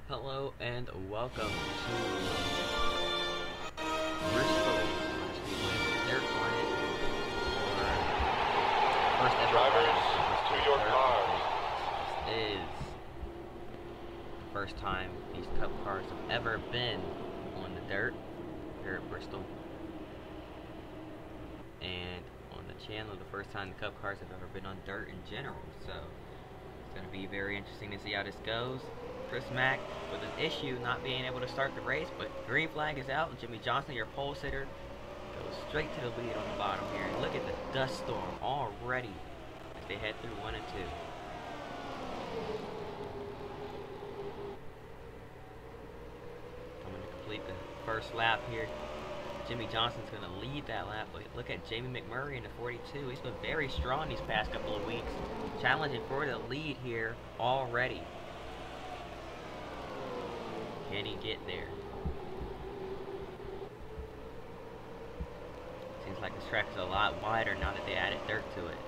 Hello and welcome to Bristol Motor Speedway. They're quiet for first ever Drivers to your cars. This is the first time these Cup cars have ever been on the dirt here at Bristol. And on the channel, the first time the Cup cars have ever been on dirt in general. So it's going to be very interesting to see how this goes. Chris Mack with an issue not being able to start the race, but green flag is out, and Jimmy Johnson, your pole sitter, goes straight to the lead on the bottom here. And look at the dust storm already as they head through 1 and 2. Coming to complete the first lap here. Jimmy Johnson's going to lead that lap, but look at Jamie McMurray in the 42. He's been very strong these past couple of weeks, challenging for the lead here already. Can he get there? Seems like this track is a lot wider now that they added dirt to it.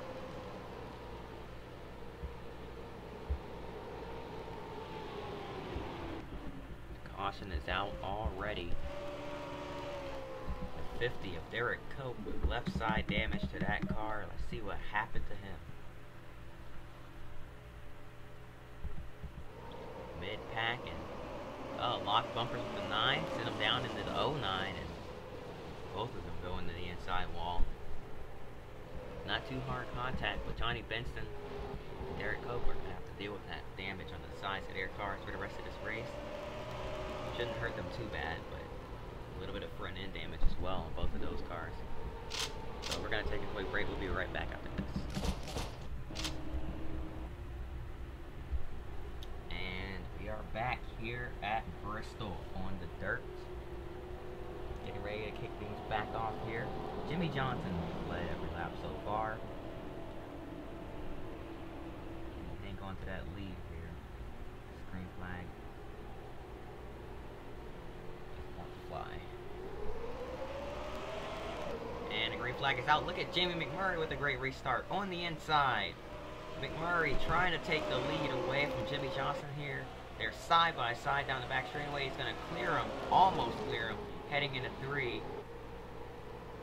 The caution is out already. The 50 of Derek Cope with left side damage to that car. Let's see what happened to him. Mid-pack and lock bumpers with the 9, send them down into the 09, and both of them go into the inside wall. Not too hard contact, but Johnny Benson and Derek Cope are going to have to deal with that damage on the sides of their cars for the rest of this race. Shouldn't hurt them too bad, but a little bit of front end damage as well on both of those cars. So we're going to take a quick break. We'll be right back after this. Back here at Bristol on the dirt. Getting ready to kick things back off here. Jimmy Johnson led every lap so far. Hang on to that lead here. Green flag. Won't fly. And the green flag is out. Look at Jamie McMurray with a great restart on the inside. McMurray trying to take the lead away from Jimmy Johnson here. They're side by side down the back straightaway. He's going to clear him, almost clear him, heading into 3.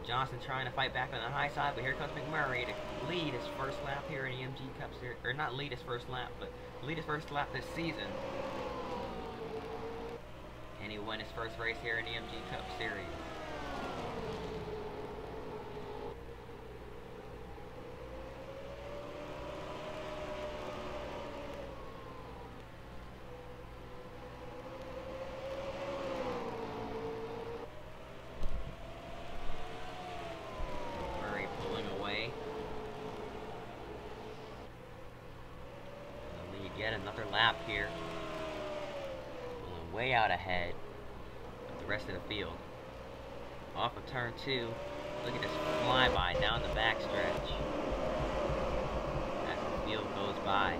Johnson trying to fight back on the high side, but here comes McMurray to lead his first lap here in the MG Cup Series. Or not lead his first lap, but lead his first lap this season. And he won his first race here in the MG Cup Series. Yet another lap here. Pulling way out ahead of the rest of the field. Off of turn 2. Look at this flyby down the backstretch as the field goes by.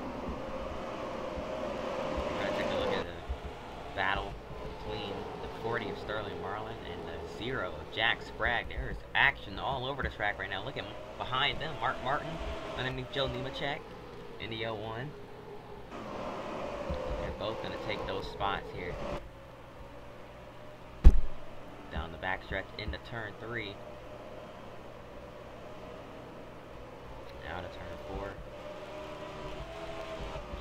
We're going to take a look at the battle between the 40 of Sterling Marlin and the 0 of Jack Sprague. There's action all over the track right now. Look at behind them, Mark Martin underneath Joe Nemechek in the 01. Both going to take those spots here. Down the backstretch into turn 3. Out of turn 4.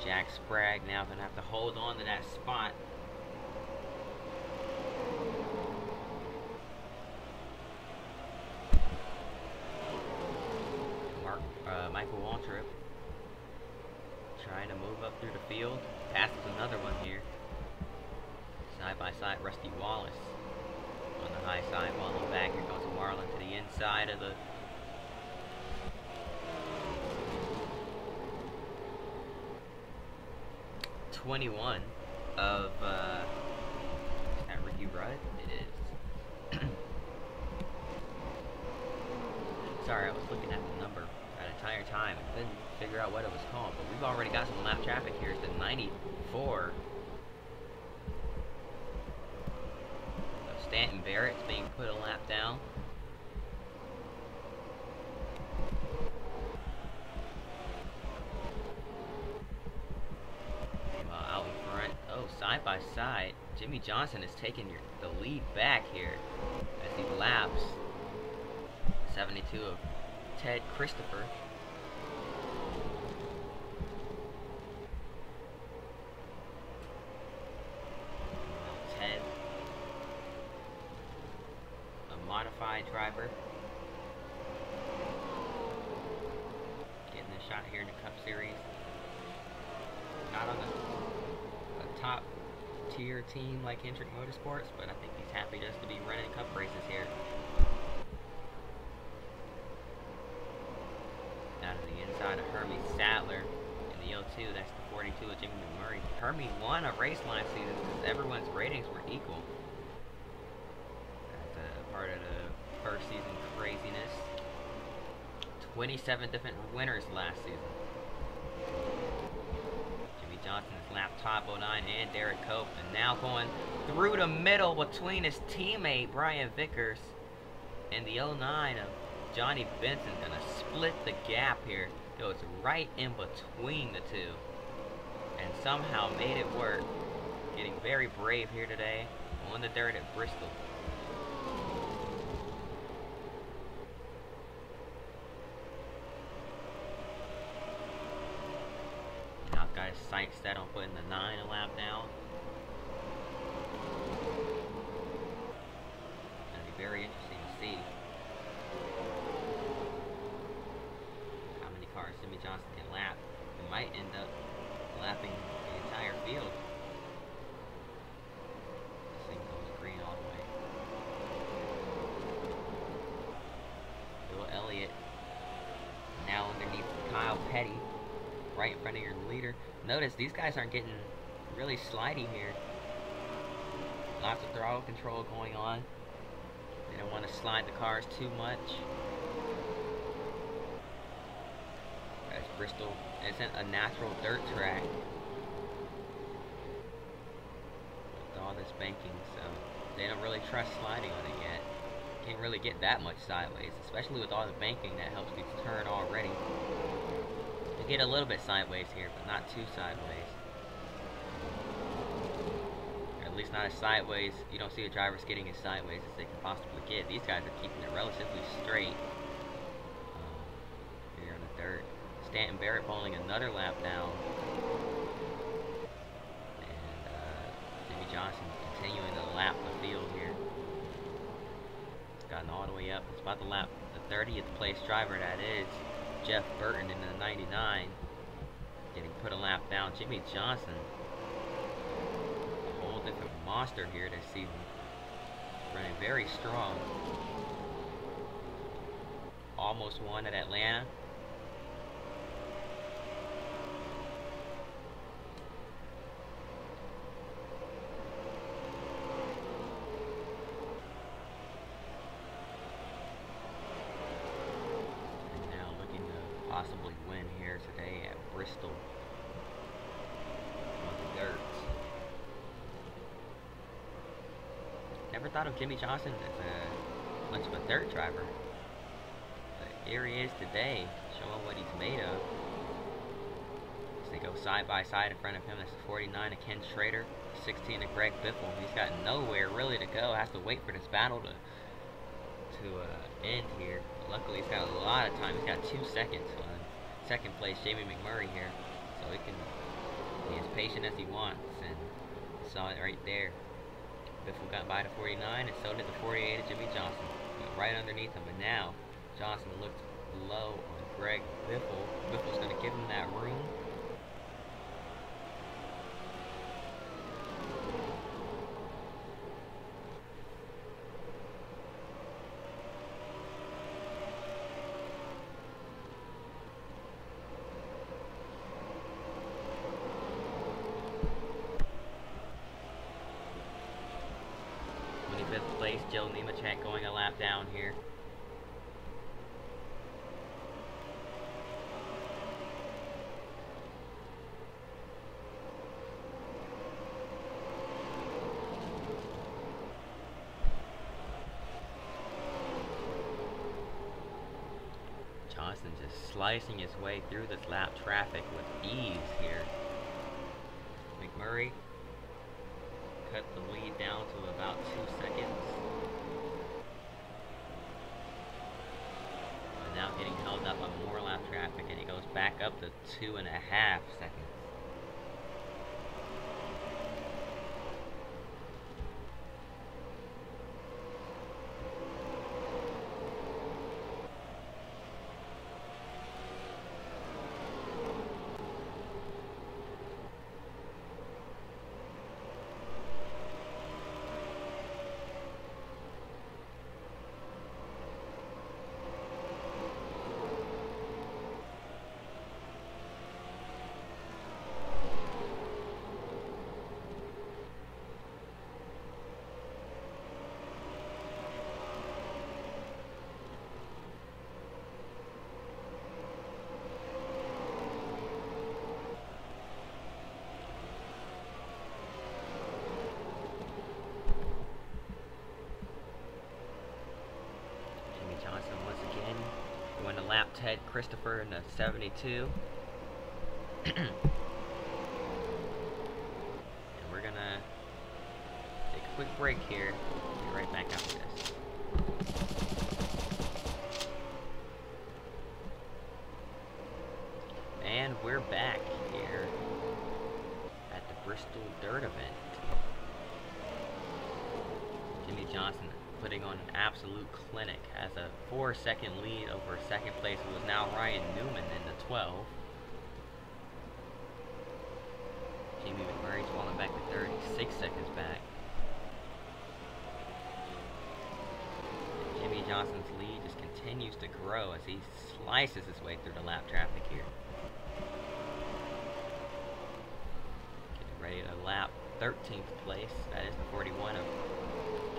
Jack Sprague now going to have to hold on to that spot. Michael Waltrip trying to move up through the field. Passes another one here. Side by side, Rusty Wallace on the high side, following back. Here goes Marlin to the inside of the 21 of is that Ricky Rudd? It is. Sorry, I was looking at the number that entire time and couldn't figure out what it was called, but we've already got some lap traffic here. It's at 94. So Stanton Barrett's being put a lap down. side by side. Jimmy Johnson is taking the lead back here as he laps 72 of Ted Christopher. Ted, a modified driver, getting a shot here in the Cup Series. Not on a top tier team like Hendrick Motorsports, but I think he's happy just to be running Cup races here. Out of the inside of Hermie Sadler in the 02, that's the 42 of Jimmy McMurray. Hermie won a race last season because everyone's ratings were equal. That's a part of the first season craziness. 27 different winners last season. Jimmy Johnson is lap top 09 and Derek Cope, and now going through the middle between his teammate Brian Vickers and the 09 of Johnny Benson. Gonna split the gap here. Goes right in between the two and somehow made it work. Getting very brave here today on the dirt at Bristol. Now I've got his sights set on putting the 9 a lap down. Gonna be very interesting to see how many cars Jimmy Johnson can lap. He might end up lapping the entire field. This thing goes green all the way. Bill Elliott now underneath Kyle Petty, right in front of your leader. Notice these guys aren't getting really slidey here. Lots of throttle control going on. They don't want to slide the cars too much. As Bristol isn't a natural dirt track with all this banking, so they don't really trust sliding on it yet. Can't really get that much sideways, especially with all the banking that helps you turn already. You get a little bit sideways here, but not too sideways. Or at least not as sideways. You don't see the drivers getting as sideways as they can possibly get. These guys are keeping it relatively straight here on the dirt. Stanton Barrett pulling another lap down. And Jimmy Johnson continuing to lap the field here. It's gotten all the way up. It's about to lap the 30th place driver, that is Jeff Burton in the 99. Getting put a lap down. Jimmy Johnson, a whole different monster here this season. Running very strong. Almost won at Atlanta. Possibly win here today at Bristol on the dirt. Never thought of Jimmy Johnson as much of a dirt driver, but here he is today, showing what he's made of. As they go side by side in front of him, that's the 49 of Ken Schrader, 16 of Greg Biffle. He's got nowhere really to go. Has to wait for this battle to end here. Luckily, he's got a lot of time. He's got 2 seconds on second place Jamie McMurray here, so he can be as patient as he wants, and saw it right there. Biffle got by the 49, and so did the 48 of Jimmy Johnson. Went right underneath him, and now Johnson looked low on Greg Biffle. Biffle's going to give him that room. Fifth place, Joe Nemechek going a lap down here. Johnson just slicing his way through this lap traffic with ease here. McMurray cut the lead down to about 2 seconds. But now getting held up on more lap traffic, and he goes back up to 2.5 seconds. Lap Ted Christopher in the 72. And we're gonna take a quick break here. Be right back after this. And we're back here at the Bristol Dirt event. Jimmy Johnson putting on an absolute clinic, has a 4-second lead over second place, who is now Ryan Newman in the 12. Jamie McMurray's falling back to 36 seconds back. And Jimmy Johnson's lead just continues to grow as he slices his way through the lap traffic here. Getting ready to lap 13th place, that is the 41 of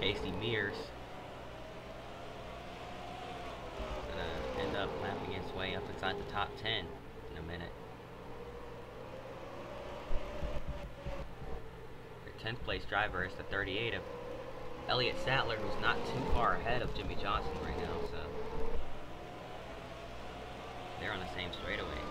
Casey Mears. Gonna end up lapping his way up inside the top 10 in a minute. Your 10th place driver is the 38 of Elliott Sattler, who's not too far ahead of Jimmy Johnson right now, so they're on the same straightaway.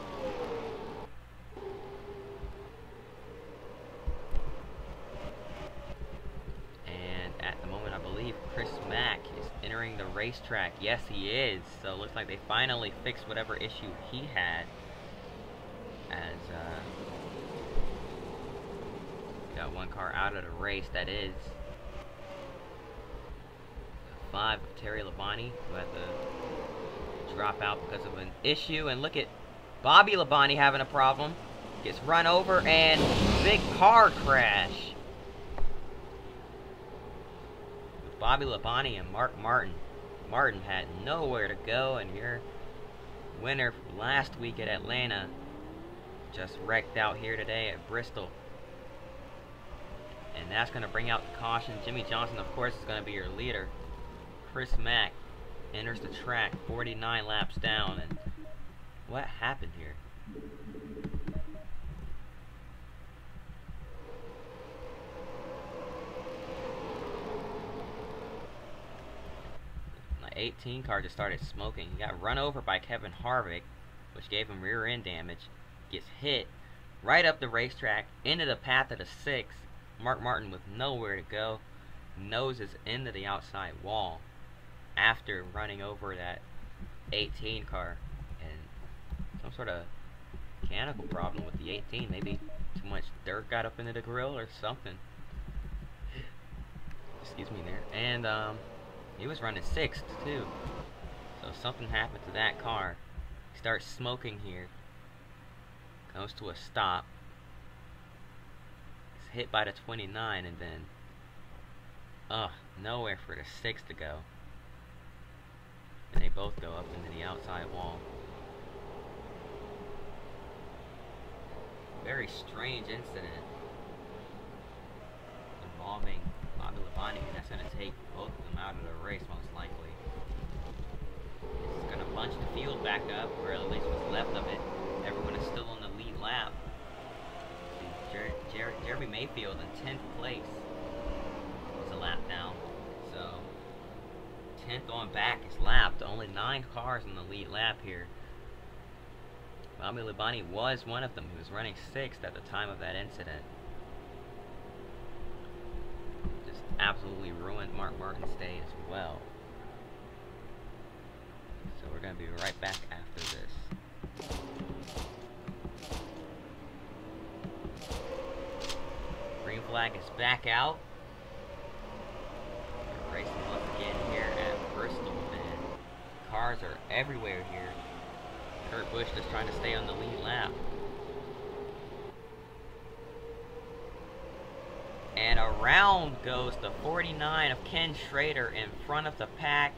Chris Mack is entering the racetrack. Yes, he is. So it looks like they finally fixed whatever issue he had. As got one car out of the race. That is 5 of Terry Labonte, who had to drop out because of an issue. And look at Bobby Labonte having a problem. Gets run over and big car crash. Bobby Labonte and Mark Martin. Martin had nowhere to go, and your winner from last week at Atlanta just wrecked out here today at Bristol. And that's going to bring out the caution. Jimmy Johnson, of course, is going to be your leader. Chris Mack enters the track 49 laps down. And what happened here? The 18 car just started smoking. He got run over by Kevin Harvick, which gave him rear end damage. Gets hit right up the racetrack into the path of the 6. Mark Martin with nowhere to go noses into the outside wall after running over that 18 car, and some sort of mechanical problem with the 18. Maybe too much dirt got up into the grill or something. Excuse me there. And he was running 6th too, so something happened to that car. He starts smoking here, comes to a stop, is hit by the 29, and then nowhere for the 6 to go, and they both go up into the outside wall. Very strange incident involving Bobby Labonte, and that's going to take both of them out of the race most likely. It's going to bunch the field back up, or at least what's left of it. Everyone is still on the lead lap. Jeremy Mayfield in 10th place was a lap down, so 10th on back is lapped. Only 9 cars in the lead lap here. Bobby Labonte was one of them. He was running 6th at the time of that incident. absolutely ruined Mark Martin's day as well. So we're going to be right back after this. Green flag is back out. We're racing once again here at Bristol, man. Cars are everywhere here. Kurt Busch just trying to stay on the lead lap. And around goes the 49 of Ken Schrader in front of the pack.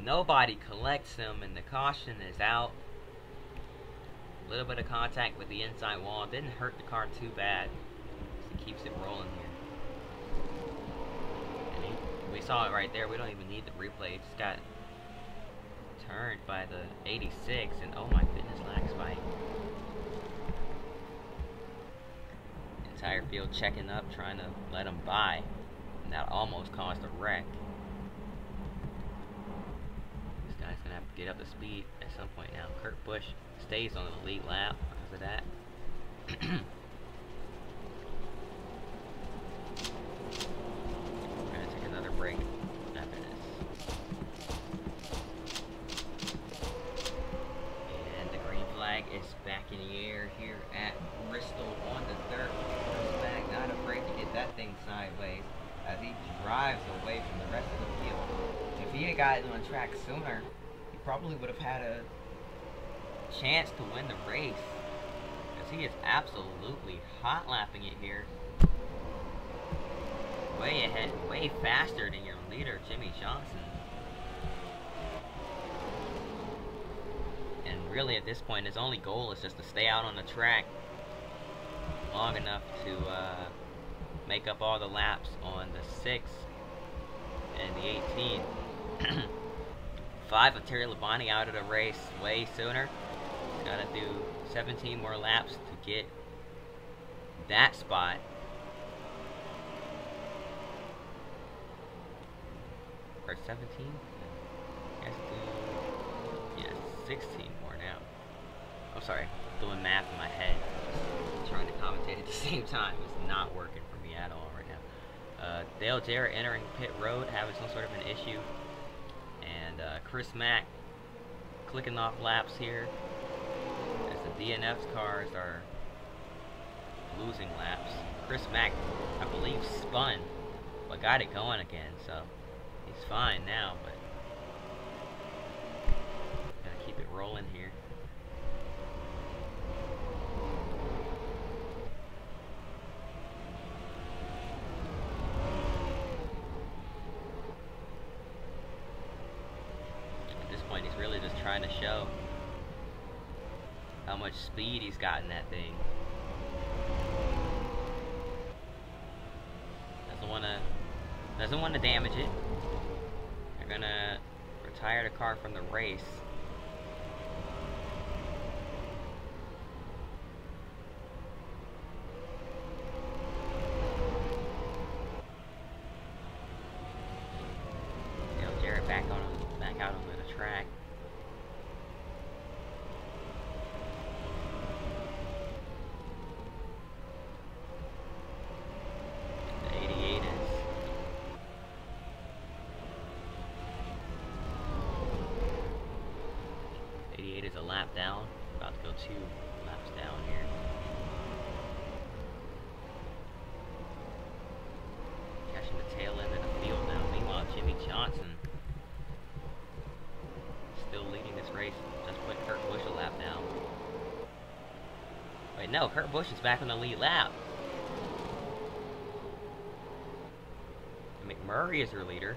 Nobody collects him, and the caution is out. A little bit of contact with the inside wall. Didn't hurt the car too bad. He keeps it rolling here. And we saw it right there. We don't even need the replay. It just got turned by the 86, and oh my goodness, lag spike. Entire field checking up, trying to let him by, and that almost caused a wreck. This guy's gonna have to get up to speed at some point now. Kurt Busch stays on the lead lap because of that. We're gonna take another break after this. And the green flag is back in the air here at Bristol on the dirt. Back, not afraid to get that thing sideways as he drives away from the rest of the field. If he had gotten on track sooner, he probably would have had a chance to win the race, because he is absolutely hot lapping it here. Way ahead, way faster than your leader, Jimmy Johnson. And really at this point, his only goal is just to stay out on the track long enough to make up all the laps on the 6 and the 18. 5 of Terry Labonte out of the race way sooner. He's got to do 17 more laps to get that spot. Or 17? He has to do, yeah, 16 more now. I'm sorry, doing math in my head. Trying to commentate at the same time is not working for me at all right now. Dale Jarrett entering pit road, having some sort of an issue. And Chris Mack clicking off laps here as the DNF's cars are losing laps. Chris Mack, I believe, spun, but got it going again, so he's fine now, but gotta keep it rolling here. He's really just trying to show how much speed he's got in that thing. Doesn't want to damage it. They're gonna retire the car from the race. Dale Jarrett back out on the track. The 88 is a lap down. About to go 2 laps down here. Catching the tail end of the field now. Meanwhile, Jimmy Johnson still leading this race. Just put Kurt Busch a lap down. Wait, no, Kurt Busch is back on the lead lap. McMurray is her leader.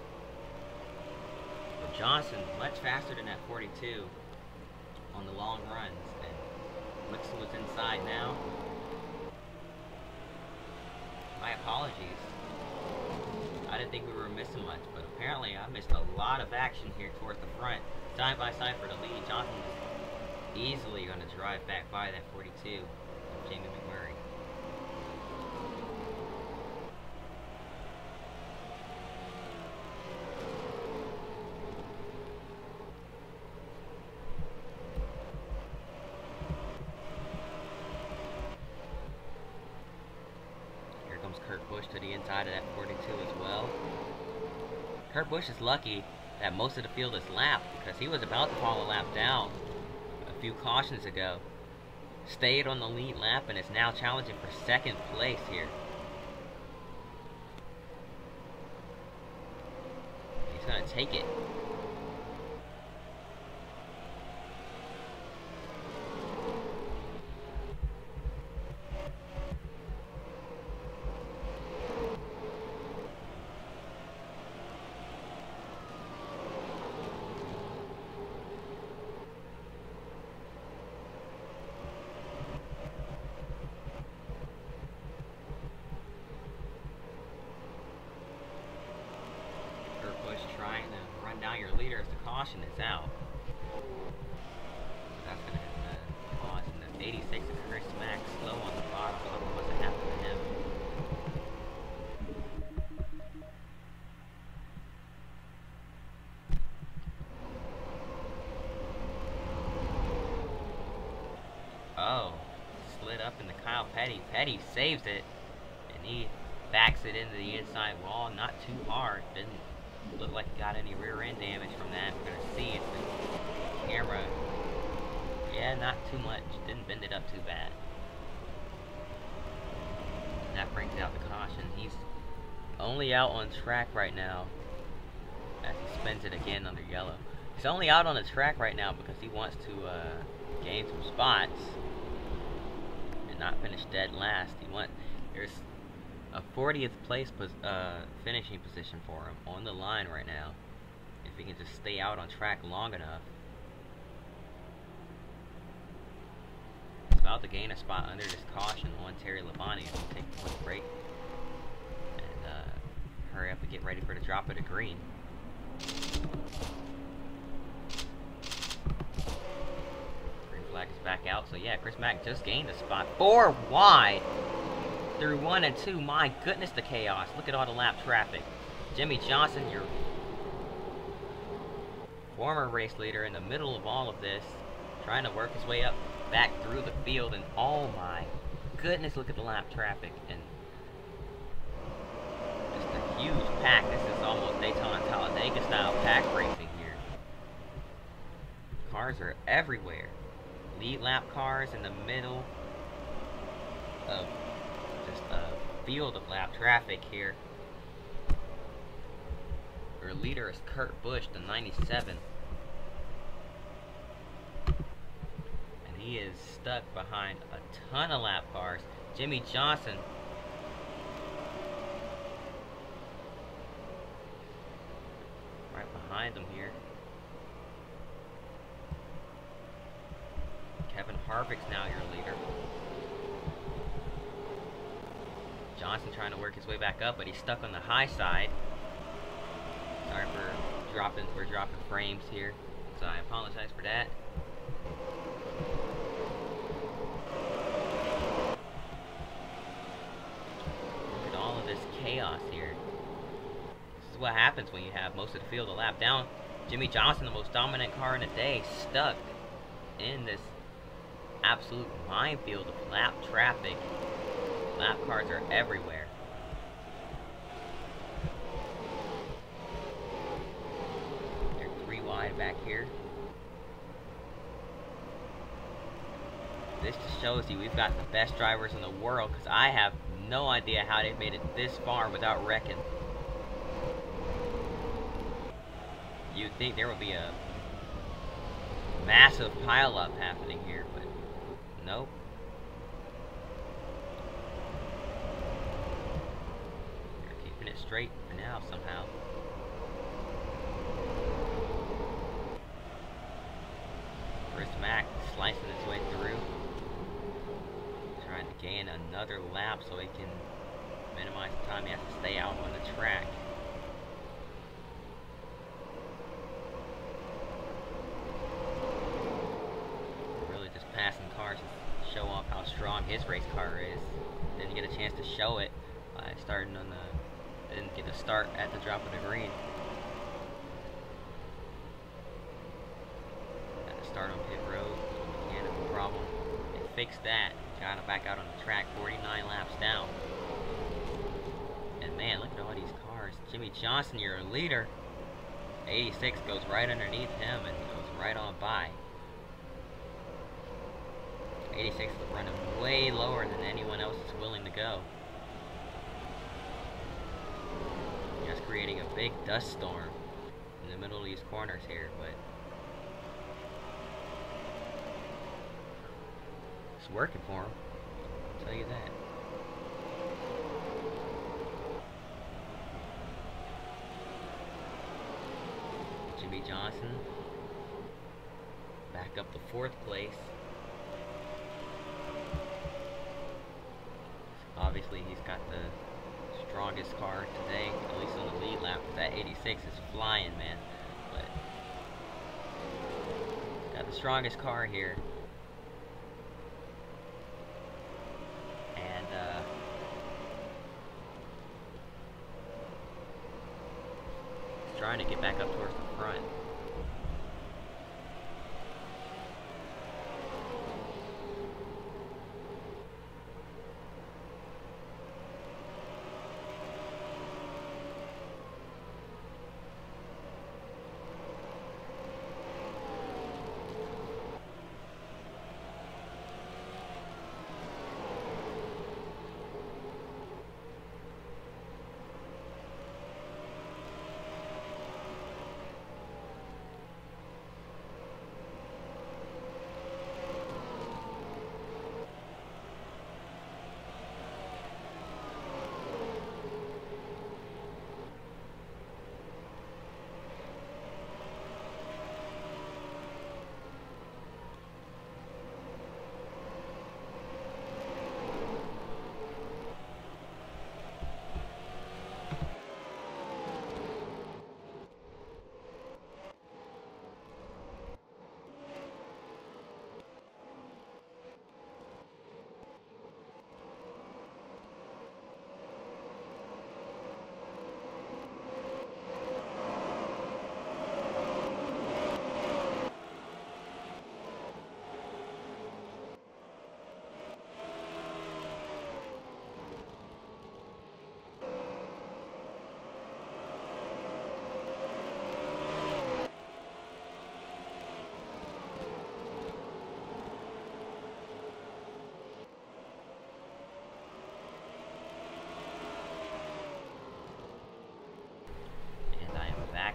But Johnson, much faster than that 42 on the long runs. And Wixon was inside now. My apologies. I didn't think we were missing much, but apparently I missed a lot of action here towards the front. Side by side for the lead. Johnson's easily going to drive back by that 42 of Jamie McMurray. Here comes Kurt Busch to the inside of that 42 as well. Kurt Busch is lucky that most of the field is lapped because he was about to fall a lap down a few cautions ago. Stayed on the lead lap and is now challenging for second place here. He's gonna take it. Trying to run down your leader as the caution is out. That's going to cause the 86 of Chris Mack slow on the bottom. Something must have happened to him. Oh, slid up into Kyle Petty. Petty saves it, and he backs it into the inside wall. Not too hard. Didn't look like he got any rear end damage from that. We're gonna see if the camera. Yeah, not too much. Didn't bend it up too bad. That brings out the caution. He's only out on track right now as he spins it again under yellow. He's only out on the track right now because he wants to gain some spots and not finish dead last. There's a 40th place finishing position for him on the line right now if he can just stay out on track long enough. He's about to gain a spot under this caution on Terry Labonte as he takes a quick break and hurry up and get ready for the drop of the green. Green flag is back out, so yeah, Chris Mack just gained a spot. 4 wide through 1 and 2. My goodness, the chaos. Look at all the lap traffic. Jimmy Johnson, your former race leader, in the middle of all of this, trying to work his way up back through the field, and oh my goodness, look at the lap traffic. And just a huge pack. This is almost Daytona Talladega style pack racing here. Cars are everywhere. Lead lap cars in the middle of just a field of lap traffic here. Your leader is Kurt Busch, the 97. And he is stuck behind a ton of lap cars. Jimmy Johnson right behind him here. Kevin Harvick's now your leader. Johnson trying to work his way back up, but he's stuck on the high side. Sorry for dropping frames here, so I apologize for that. Look at all of this chaos here. This is what happens when you have most of the field a lap down. Jimmy Johnson, the most dominant car in the day, stuck in this absolute minefield of lap traffic. Lap cars are everywhere. They're 3 wide back here. This just shows you we've got the best drivers in the world, because I have no idea how they've made it this far without wrecking. You'd think there would be a massive pileup happening here, but nope. It straight for now somehow. Chris Mack slicing his way through, trying to gain another lap so he can minimize the time he has to stay out on the track. Really just passing cars to show off how strong his race car is. Didn't get a chance to show it by starting on the didn't get a start at the drop of the green. Had to start on pit road, mechanical problem. They fixed that. Got him back out on the track, 49 laps down. Johnson, your leader. 86 goes right underneath him and goes right on by. 86 is running way lower than anyone else is willing to go. Just creating a big dust storm in the middle of these corners here, but it's working for him, I'll tell you that. Jimmy Johnson back up to 4th place. Obviously he's got the strongest car today, at least on the lead lap, because that 86 is flying, man. But got the strongest car here. And he's trying to get back up towards the front.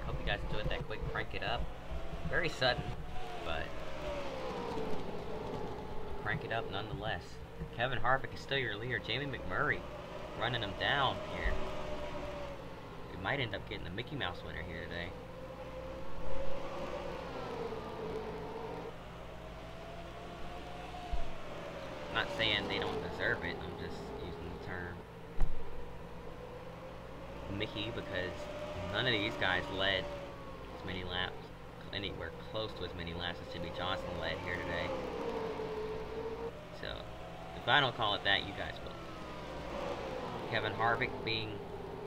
Hope you guys enjoyed that quick crank it up. Very sudden, but crank it up nonetheless. Kevin Harvick is still your leader. Jamie McMurray running him down here. We might end up getting the Mickey Mouse winner here today. I'm not saying they don't deserve it, I'm just using the term Mickey because none of these guys led as many laps, anywhere close to as many laps as Jimmy Johnson led here today. So, if I don't call it that, you guys will. Kevin Harvick being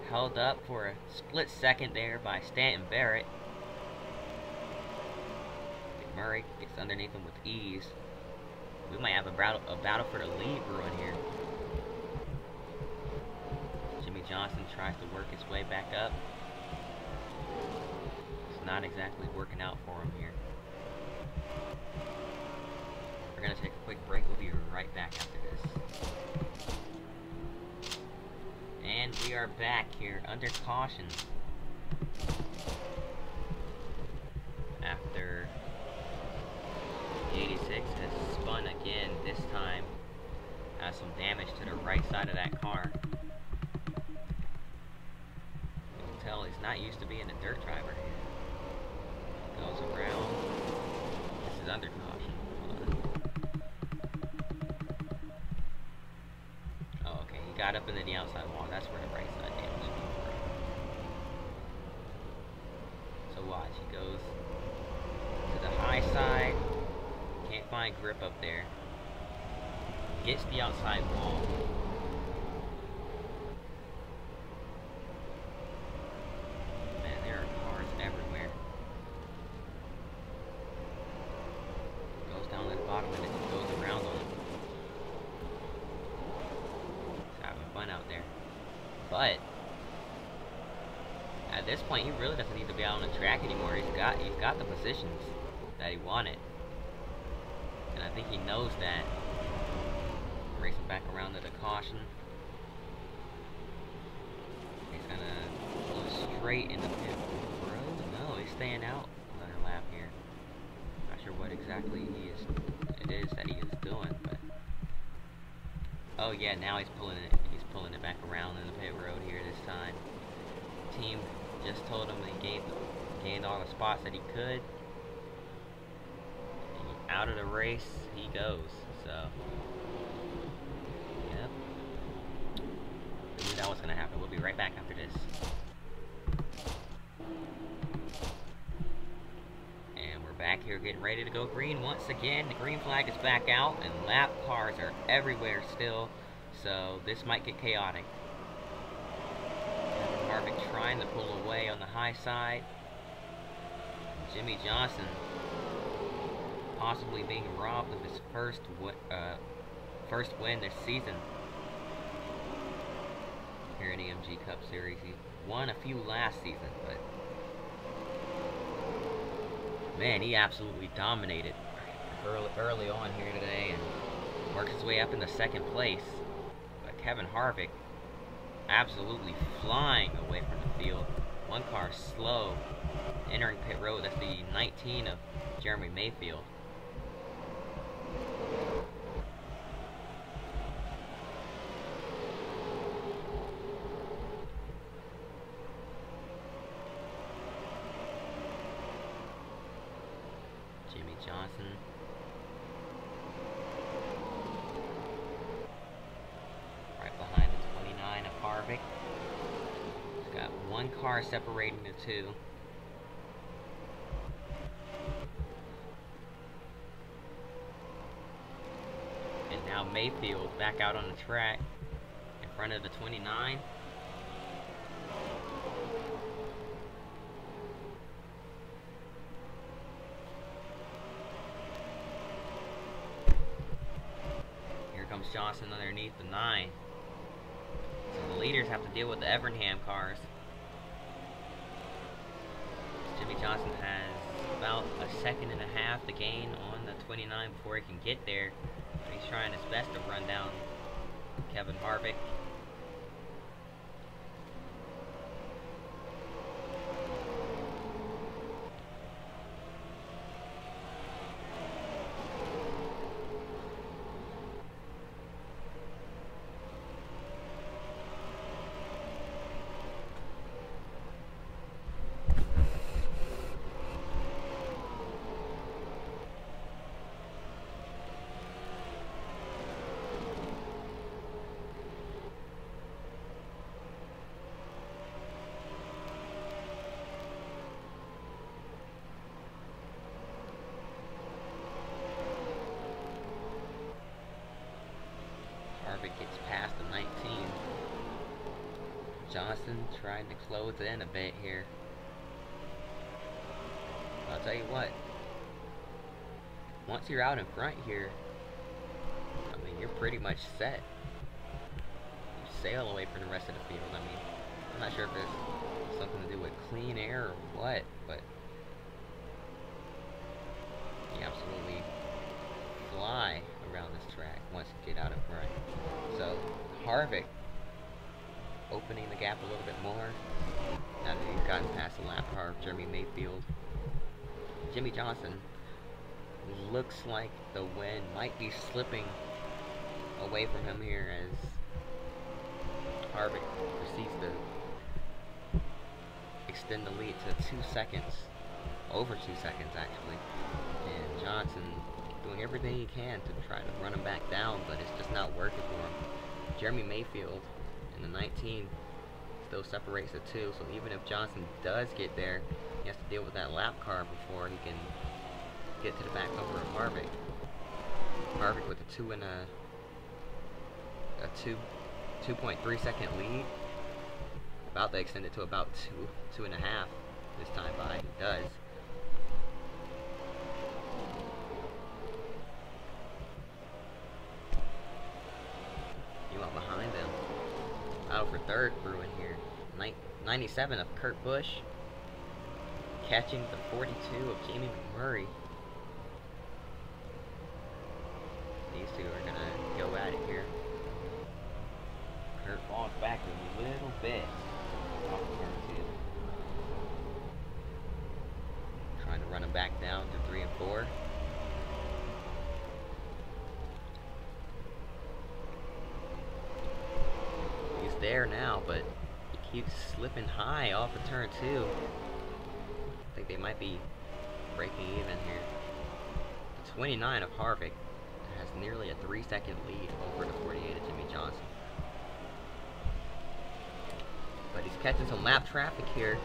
held up for a split second there by Stanton Barrett. McMurray gets underneath him with ease. We might have a battle for the lead brewing here. Jimmy Johnson tries to work his way back up. It's not exactly working out for him here. We're going to take a quick break. We'll be right back after this. And we are back here under caution. After the 86 has spun again, this time has some damage to the right side of that car. You can tell he's not used to being a dirt driver here. Goes around. This is under caution. Oh, okay, he got up into the outside wall. That's where the right side damage came from. So watch, he goes to the high side. Can't find grip up there. Gets the outside wall. Man, there are cars everywhere. Goes down to the bottom and it goes around on him. He's having fun out there. But this point, he really doesn't need to be out on the track anymore. He's got the positions that he wanted, and I think he knows that. Racing back around to the caution. He's gonna go straight in the pit road. No, he's staying out another lap here. Not sure what exactly it is that he is doing, but oh yeah, now he's pulling it back around in the pit road here this time. Team just told him he gained all the spots that he could. And out of the race he goes. So yep. I knew that was gonna happen. We'll be right back after this. And we're back here getting ready to go green once again. The green flag is back out and lap cars are everywhere still. So this might get chaotic. Harvick trying to pull away on the high side. Jimmy Johnson possibly being robbed of his first win this season here in EMG Cup Series. He won a few last season, but man, he absolutely dominated early on here today and worked his way up into second place. But Kevin Harvick absolutely flying away from the field. One car slow entering pit road. That's the 19 of Jeremy Mayfield. Jimmy Johnson. Right behind the 29 of Harvick. He's got one car separating the two. And now Mayfield back out on the track in front of the 29. Johnson underneath the 9. So the leaders have to deal with the Evernham cars. Jimmy Johnson has about a second and a half to gain on the 29 before he can get there. But he's trying his best to run down Kevin Harvick. Harvick gets past the 19. Johnson trying to close in a bit here. I'll tell you what, once you're out in front here, I mean, you're pretty much set. You sail away from the rest of the field. I mean, I'm not sure if it's something to do with clean air or what, but you absolutely fly around this track once you get out in front. So Harvick opening the gap a little bit more now that he's gotten past the lap car of Jeremy Mayfield. Jimmy Johnson looks like the wind might be slipping away from him here as Harvick proceeds to extend the lead to 2 seconds, over 2 seconds actually, and Johnson doing everything he can to try to run him back down, but it's just not working for him. Jeremy Mayfield in the 19 still separates the two, so even if Johnson does get there, he has to deal with that lap car before he can get to the back bumper of Harvick. Harvick with a 2.3 second lead, about to extend it to about 2.5 this time by. He does. Behind them, out for third, Bruin here. 97 of Kurt Busch, catching the 42 of Jamie McMurray. These two are gonna go at it here. Kurt falls back a little bit off of turn 2. Trying to run him back down to 3 and 4. He's there now, but he keeps slipping high off of turn 2. I think they might be breaking even here. The 29 of Harvick has nearly a 3-second lead over the 48 of Jimmy Johnson. But he's catching some lap traffic here.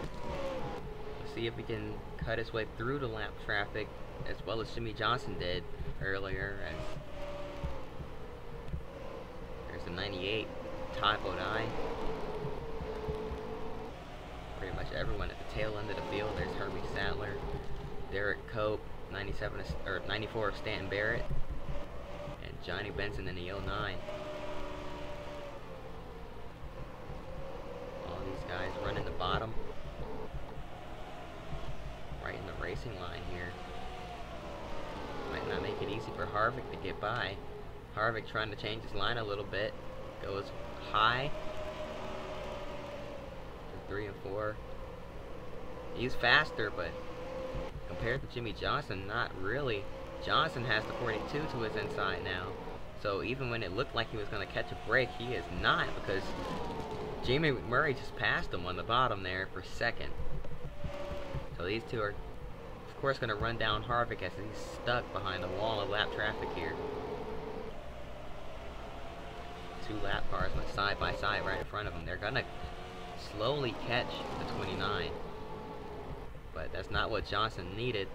Let's see if he can cut his way through the lap traffic as well as Jimmy Johnson did earlier. As there's a 98, Todd Bodine. Pretty much everyone at the tail end of the field. There's Herbie Sadler, Derek Cope, 97 or 94 of Stanton Barrett, and Johnny Benson in the 09. All these guys running the bottom, right in the racing line here. Might not make it easy for Harvick to get by. Harvick trying to change his line a little bit. Goes high. 3 and 4. He's faster, but compared to Jimmy Johnson, not really. Johnson has the 42 to his inside now. So even when it looked like he was going to catch a break, he is not, because Jamie McMurray just passed him on the bottom there for second. So these two are, of course, going to run down Harvick as he's stuck behind the wall of lap traffic here. 2 lap cars went side by side right in front of him. They're going to slowly catch the 29. But that's not what Johnson needed.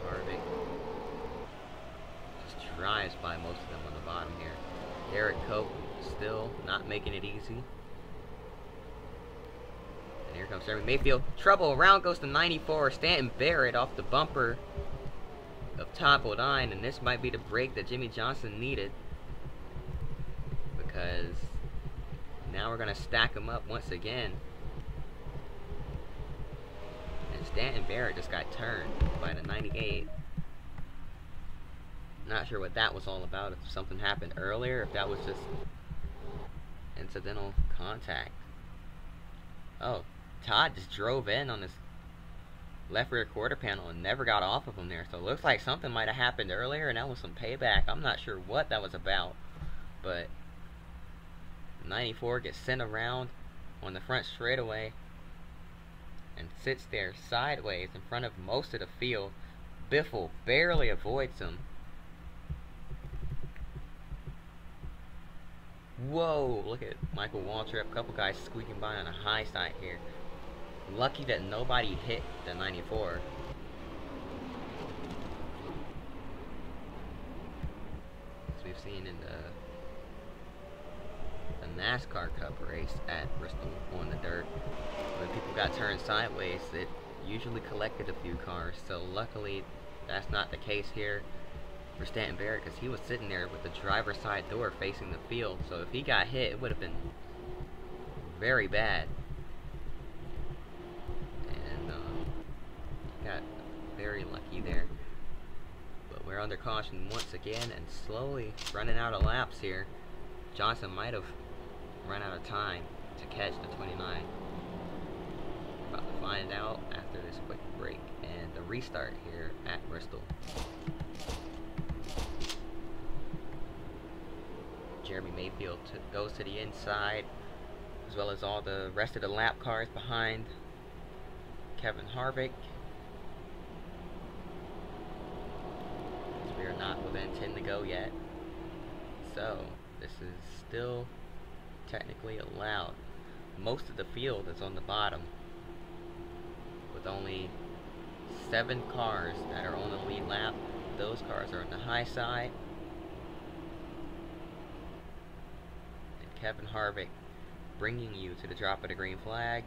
Harvick just drives by most of them on the bottom here. Derek Cope still not making it easy. And here comes Jeremy Mayfield. Trouble. Around goes to 94. Stanton Barrett off the bumper of Todd Bodine. And this might be the break that Jimmy Johnson needed, because now we're going to stack them up once again. And Stanton Barrett just got turned by the 98. Not sure what that was all about, if something happened earlier, if that was just incidental contact. Oh, Todd just drove in on this left rear quarter panel and never got off of him there. So it looks like something might have happened earlier and that was some payback. I'm not sure what that was about, but 94 gets sent around on the front straightaway and sits there sideways in front of most of the field. Biffle barely avoids him. Whoa, look at Michael Waltrip. A couple guys squeaking by on the high side here. Lucky that nobody hit the 94. As we've seen in the NASCAR Cup race at Bristol on the dirt, when people got turned sideways, it usually collected a few cars. So luckily that's not the case here for Stanton Barrett, because he was sitting there with the driver's side door facing the field. So if he got hit, it would have been very bad. And got very lucky there. But we're under caution once again and slowly running out of laps here. Johnson might have run out of time to catch the 29. About to find out after this quick break and the restart here at Bristol. Jeremy Mayfield goes to the inside, as well as all the rest of the lap cars behind Kevin Harvick. We are not within 10 to go yet, so this is still technically allowed. Most of the field is on the bottom, with only 7 cars that are on the lead lap. Those cars are on the high side. And Kevin Harvick bringing you to the drop of the green flag.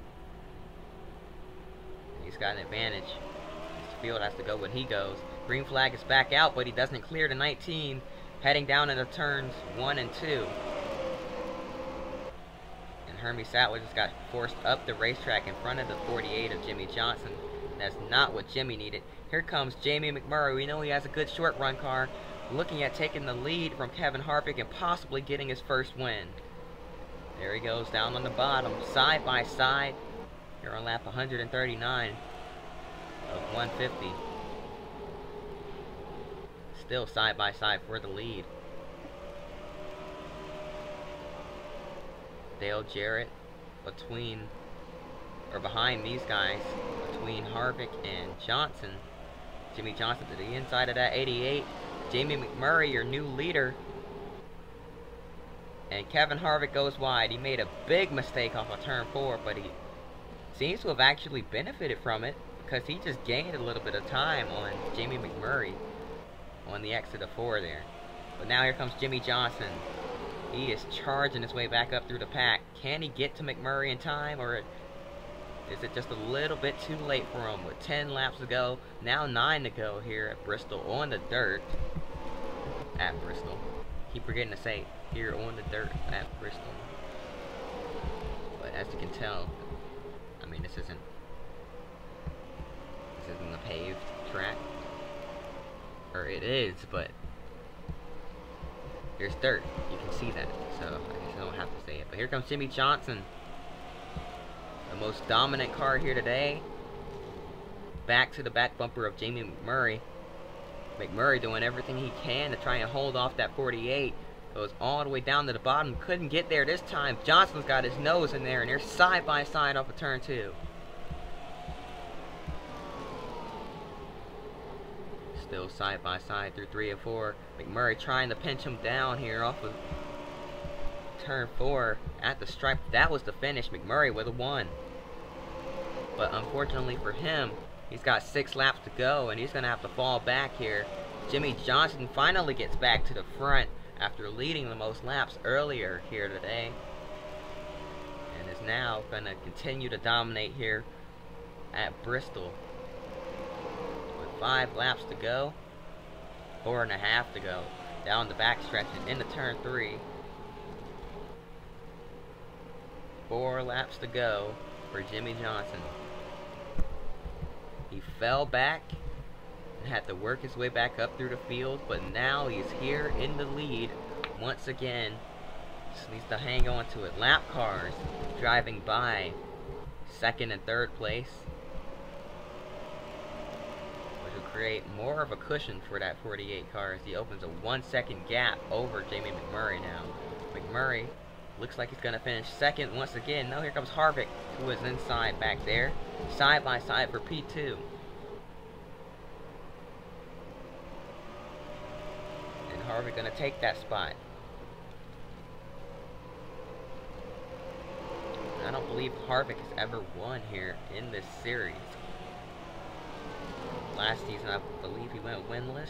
He's got an advantage. This field has to go when he goes. Green flag is back out, but he doesn't clear the 19. heading down into turns 1 and 2. And Hermie Sattler just got forced up the racetrack in front of the 48 of Jimmy Johnson. That's not what Jimmy needed. Here comes Jamie McMurray. We know he has a good short run car, looking at taking the lead from Kevin Harvick and possibly getting his first win. There he goes down on the bottom, side by side. Here on lap 139 of 150. Still side by side for the lead. Dale Jarrett behind these guys, between Harvick and Johnson. Jimmy Johnson to the inside of that 88. Jamie McMurray, your new leader. And Kevin Harvick goes wide. He made a big mistake off of turn 4, but he seems to have actually benefited from it, because he just gained a little bit of time on Jamie McMurray on the exit of 4 there. But now here comes Jimmy Johnson. He is charging his way back up through the pack. Can he get to McMurray in time, or is it just a little bit too late for him? With 10 laps to go, now 9 to go here at Bristol on the dirt. At Bristol. Keep forgetting to say here on the dirt at Bristol. But as you can tell, I mean, this isn't a paved track. Or it is, but there's dirt. You can see that. So I guess I don't have to say it. But here comes Jimmy Johnson. The most dominant car here today. Back to the back bumper of Jamie McMurray. McMurray doing everything he can to try and hold off that 48. Goes all the way down to the bottom. Couldn't get there this time. Johnson's got his nose in there, and they're side by side off of turn 2. Still side by side through 3 and 4. McMurray trying to pinch him down here off of turn 4 at the stripe. That was the finish. McMurray with a 1. But unfortunately for him, he's got 6 laps to go, and he's going to have to fall back here. Jimmy Johnson finally gets back to the front after leading the most laps earlier here today, and is now going to continue to dominate here at Bristol. With 5 laps to go, 4.5 to go, down the backstretch and into turn 3. 4 laps to go for Jimmy Johnson. He fell back and had to work his way back up through the field, but now he's here in the lead once again. Just needs to hang on to it. Lap cars driving by 2nd and 3rd place, which will create more of a cushion for that 48 car as he opens a 1-second gap over Jamie McMurray now. McMurray looks like he's going to finish 2nd once again. Now here comes Harvick, who is inside back there. Side by side for P2. And Harvick going to take that spot. I don't believe Harvick has ever won here in this series. Last season, I believe he went winless.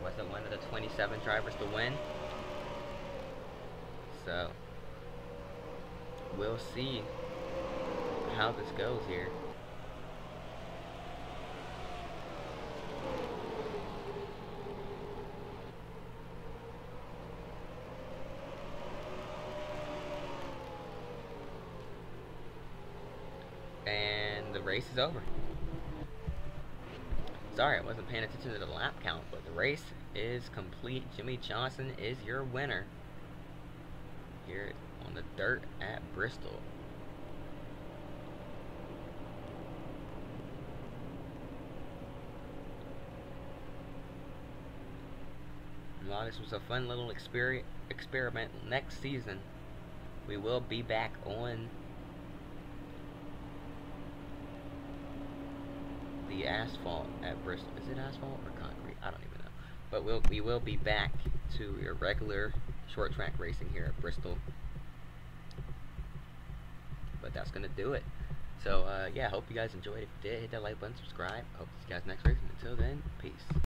Wasn't one of the 27 drivers to win. So we'll see how this goes here. And the race is over. Sorry, I wasn't paying attention to the lap count, but the race is complete. Jimmy Johnson is your winner here on the dirt at Bristol. While this was a fun little experiment, next season we will be back on the asphalt at Bristol. Is it asphalt or concrete? I don't even know. But we will be back to your regular short track racing here at Bristol. But that's gonna do it. So yeah, hope you guys enjoyed. If you did, hit that like button, subscribe. Hope to see you guys next race. And until then, peace.